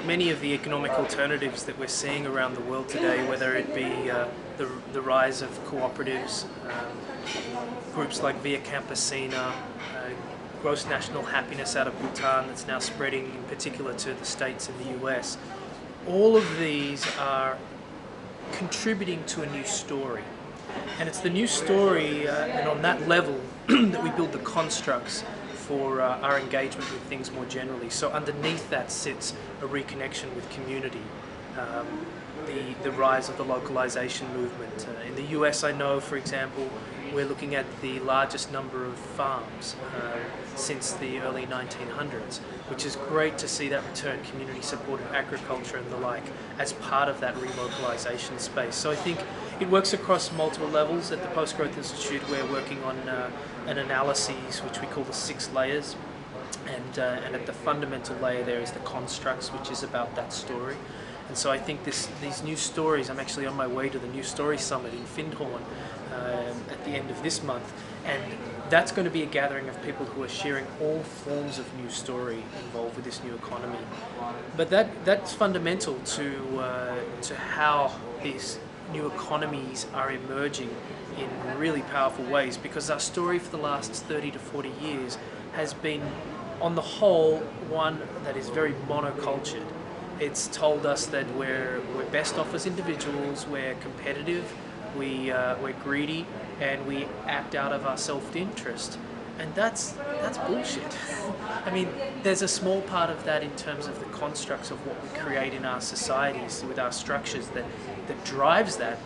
many of the economic alternatives that we're seeing around the world today, whether it be the rise of cooperatives, groups like Via Campesina, gross national happiness out of Bhutan that's now spreading in particular to the States and the US, all of these are contributing to a new story. And it's the new story, and on that level, that we build the constructs for our engagement with things more generally. So underneath that sits a reconnection with community, the rise of the localization movement. In the US, I know, for example, we're looking at the largest number of farms since the early 1900s, which is great to see that return, community-supported agriculture and the like, as part of that relocalization space. So I think it works across multiple levels. At the Post-Growth Institute, we're working on an analysis which we call the 6 layers, and at the fundamental layer there is the constructs, which is about that story. And so I think these new stories, I'm actually on my way to the New Story Summit in Findhorn at the end of this month, and that's going to be a gathering of people who are sharing all forms of new story involved with this new economy. But that's fundamental to how these new economies are emerging in really powerful ways, because our story for the last 30 to 40 years has been, on the whole, one that is very monocultured. It's told us that we're best off as individuals, we're competitive, we're greedy, and we act out of our self-interest. And that's bullshit. I mean, there's a small part of that in terms of the constructs of what we create in our societies with our structures that drives that.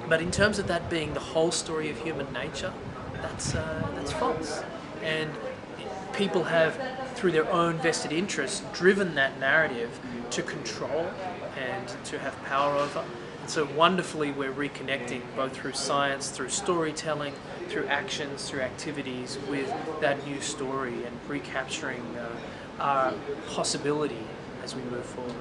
But in terms of that being the whole story of human nature, that's false. And people have, through their own vested interests, driven that narrative to control and to have power over. And so wonderfully we're reconnecting, both through science, through storytelling, through actions, through activities, with that new story and recapturing our possibility as we move forward.